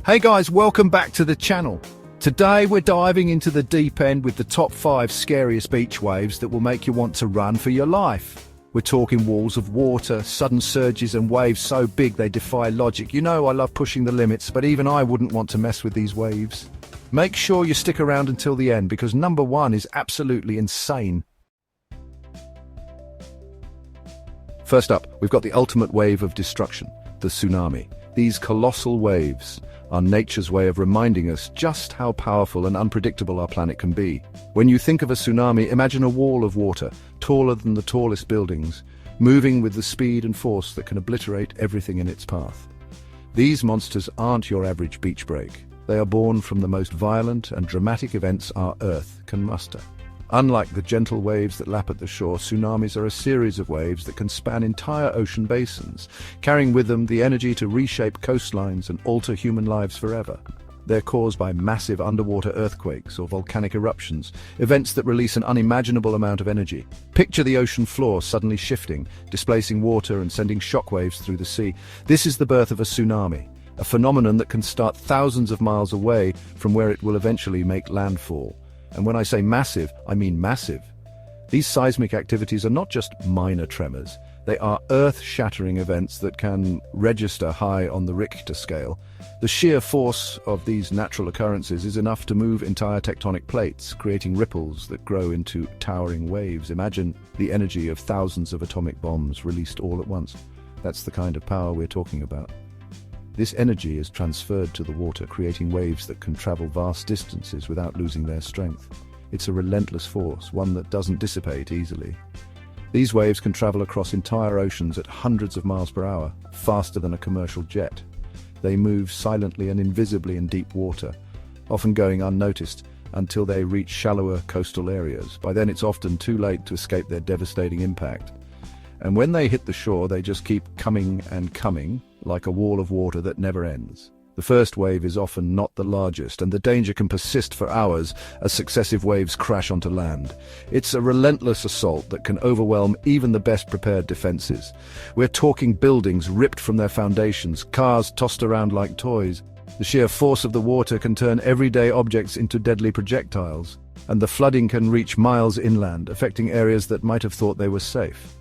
Hey guys, welcome back to the channel. Today we're diving into the deep end with the top 5 scariest beach waves that will make you want to run for your life. We're talking walls of water, sudden surges and waves so big they defy logic. You know I love pushing the limits, but even I wouldn't want to mess with these waves. Make sure you stick around until the end because number 1 is absolutely insane. First up, we've got the ultimate wave of destruction, the tsunami. These colossal waves are nature's way of reminding us just how powerful and unpredictable our planet can be. When you think of a tsunami, imagine a wall of water, taller than the tallest buildings, moving with the speed and force that can obliterate everything in its path. These monsters aren't your average beach break. They are born from the most violent and dramatic events our Earth can muster. Unlike the gentle waves that lap at the shore, tsunamis are a series of waves that can span entire ocean basins, carrying with them the energy to reshape coastlines and alter human lives forever. They're caused by massive underwater earthquakes or volcanic eruptions, events that release an unimaginable amount of energy. Picture the ocean floor suddenly shifting, displacing water and sending shockwaves through the sea. This is the birth of a tsunami, a phenomenon that can start thousands of miles away from where it will eventually make landfall. And when I say massive, I mean massive. These seismic activities are not just minor tremors. They are earth-shattering events that can register high on the Richter scale. The sheer force of these natural occurrences is enough to move entire tectonic plates, creating ripples that grow into towering waves. Imagine the energy of thousands of atomic bombs released all at once. That's the kind of power we're talking about. This energy is transferred to the water, creating waves that can travel vast distances without losing their strength. It's a relentless force, one that doesn't dissipate easily. These waves can travel across entire oceans at hundreds of miles per hour, faster than a commercial jet. They move silently and invisibly in deep water, often going unnoticed until they reach shallower coastal areas. By then it's often too late to escape their devastating impact. And when they hit the shore, they just keep coming and coming, like a wall of water that never ends. The first wave is often not the largest, and the danger can persist for hours as successive waves crash onto land. It's a relentless assault that can overwhelm even the best prepared defenses. We're talking buildings ripped from their foundations, cars tossed around like toys. The sheer force of the water can turn everyday objects into deadly projectiles, and the flooding can reach miles inland, affecting areas that might have thought they were safe.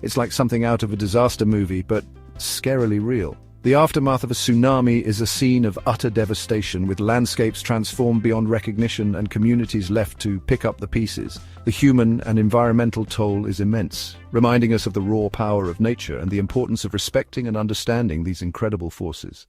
It's like something out of a disaster movie, but scarily real. The aftermath of a tsunami is a scene of utter devastation, with landscapes transformed beyond recognition and communities left to pick up the pieces. The human and environmental toll is immense, reminding us of the raw power of nature and the importance of respecting and understanding these incredible forces.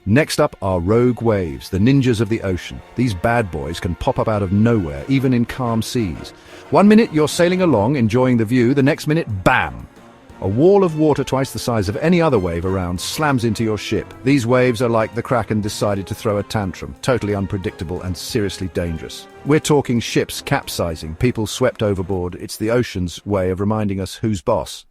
Next up are rogue waves, the ninjas of the ocean. These bad boys can pop up out of nowhere, even in calm seas. One minute you're sailing along, enjoying the view, the next minute, bam! A wall of water twice the size of any other wave around slams into your ship. These waves are like the Kraken decided to throw a tantrum, totally unpredictable and seriously dangerous. We're talking ships capsizing, people swept overboard. It's the ocean's way of reminding us who's boss.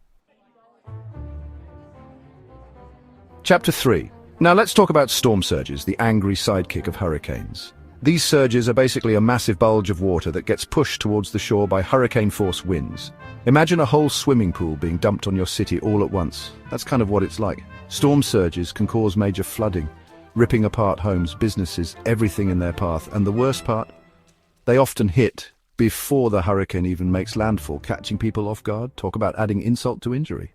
Chapter 3. Now let's talk about storm surges, the angry sidekick of hurricanes. These surges are basically a massive bulge of water that gets pushed towards the shore by hurricane-force winds. Imagine a whole swimming pool being dumped on your city all at once. That's kind of what it's like. Storm surges can cause major flooding, ripping apart homes, businesses, everything in their path. And the worst part? They often hit before the hurricane even makes landfall, catching people off guard. Talk about adding insult to injury.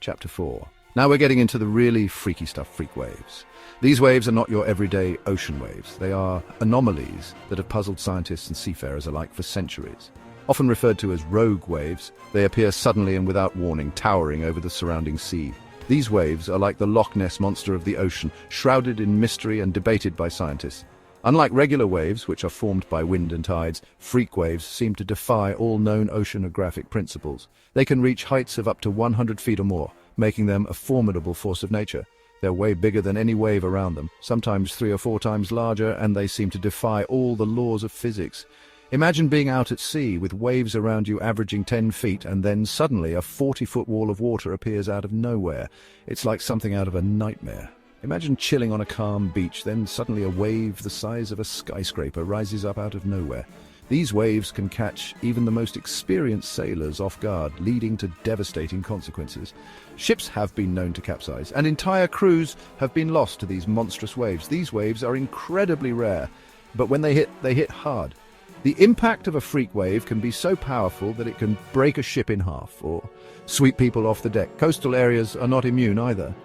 Chapter 4. Now we're getting into the really freaky stuff, freak waves. These waves are not your everyday ocean waves. They are anomalies that have puzzled scientists and seafarers alike for centuries. Often referred to as rogue waves, they appear suddenly and without warning, towering over the surrounding sea. These waves are like the Loch Ness monster of the ocean, shrouded in mystery and debated by scientists. Unlike regular waves, which are formed by wind and tides, freak waves seem to defy all known oceanographic principles. They can reach heights of up to 100 feet or more, making them a formidable force of nature. They're way bigger than any wave around them, sometimes 3 or 4 times larger, and they seem to defy all the laws of physics. Imagine being out at sea with waves around you averaging 10 feet, and then suddenly a 40-foot wall of water appears out of nowhere. It's like something out of a nightmare. Imagine chilling on a calm beach, then suddenly a wave the size of a skyscraper rises up out of nowhere. These waves can catch even the most experienced sailors off guard, leading to devastating consequences. Ships have been known to capsize, and entire crews have been lost to these monstrous waves. These waves are incredibly rare, but when they hit hard. The impact of a freak wave can be so powerful that it can break a ship in half or sweep people off the deck. Coastal areas are not immune either.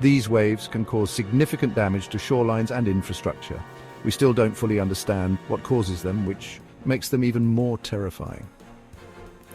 These waves can cause significant damage to shorelines and infrastructure. We still don't fully understand what causes them, which makes them even more terrifying.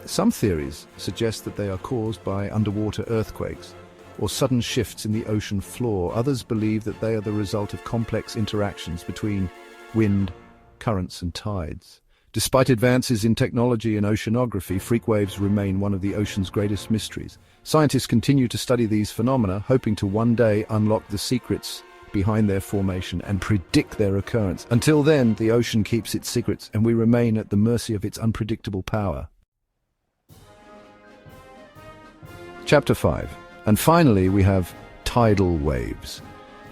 Some theories suggest that they are caused by underwater earthquakes or sudden shifts in the ocean floor. Others believe that they are the result of complex interactions between wind, currents, and tides. Despite advances in technology and oceanography, freak waves remain one of the ocean's greatest mysteries. Scientists continue to study these phenomena, hoping to one day unlock the secrets behind their formation and predict their occurrence. Until then, the ocean keeps its secrets, and we remain at the mercy of its unpredictable power. Chapter 5. And finally, we have tidal waves.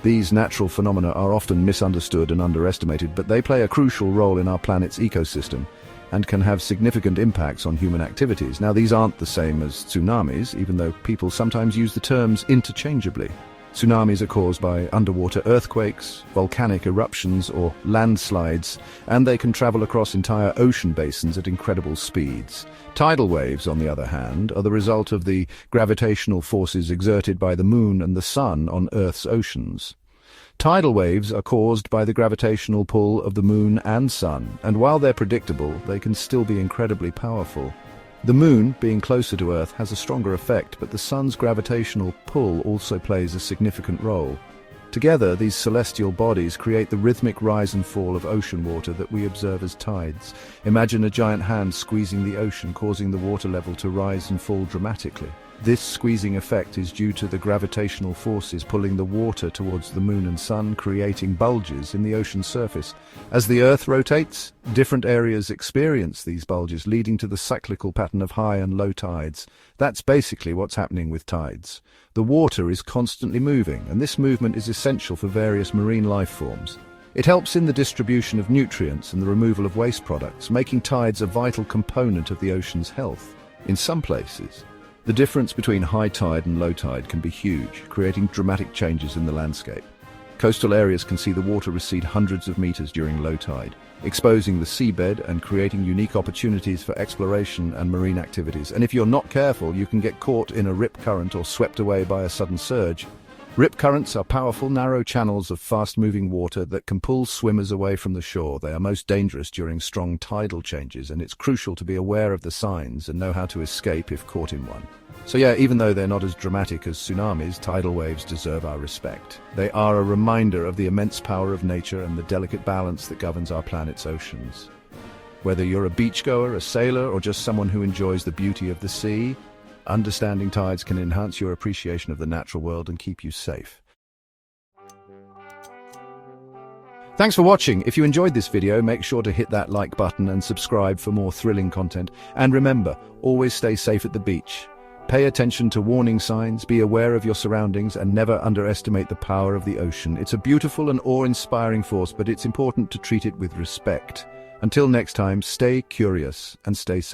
These natural phenomena are often misunderstood and underestimated, but they play a crucial role in our planet's ecosystem and can have significant impacts on human activities. Now, these aren't the same as tsunamis, even though people sometimes use the terms interchangeably. Tsunamis are caused by underwater earthquakes, volcanic eruptions, or landslides, and they can travel across entire ocean basins at incredible speeds. Tidal waves, on the other hand, are the result of the gravitational forces exerted by the moon and the sun on Earth's oceans. Tidal waves are caused by the gravitational pull of the moon and sun, and while they're predictable, they can still be incredibly powerful. The moon, being closer to Earth, has a stronger effect, but the sun's gravitational pull also plays a significant role. Together, these celestial bodies create the rhythmic rise and fall of ocean water that we observe as tides. Imagine a giant hand squeezing the ocean, causing the water level to rise and fall dramatically. This squeezing effect is due to the gravitational forces pulling the water towards the moon and sun, creating bulges in the ocean's surface. As the Earth rotates, different areas experience these bulges, leading to the cyclical pattern of high and low tides. That's basically what's happening with tides. The water is constantly moving, and this movement is essential for various marine life forms. It helps in the distribution of nutrients and the removal of waste products, making tides a vital component of the ocean's health. In some places, the difference between high tide and low tide can be huge, creating dramatic changes in the landscape. Coastal areas can see the water recede hundreds of meters during low tide, exposing the seabed and creating unique opportunities for exploration and marine activities. And if you're not careful, you can get caught in a rip current or swept away by a sudden surge. Rip currents are powerful, narrow channels of fast-moving water that can pull swimmers away from the shore. They are most dangerous during strong tidal changes, and it's crucial to be aware of the signs and know how to escape if caught in one. So yeah, even though they're not as dramatic as tsunamis, tidal waves deserve our respect. They are a reminder of the immense power of nature and the delicate balance that governs our planet's oceans. Whether you're a beachgoer, a sailor, or just someone who enjoys the beauty of the sea, understanding tides can enhance your appreciation of the natural world and keep you safe. Thanks for watching. If you enjoyed this video, make sure to hit that like button and subscribe for more thrilling content. And remember, always stay safe at the beach. Pay attention to warning signs, be aware of your surroundings, and never underestimate the power of the ocean. It's a beautiful and awe-inspiring force, but it's important to treat it with respect. Until next time, stay curious and stay safe.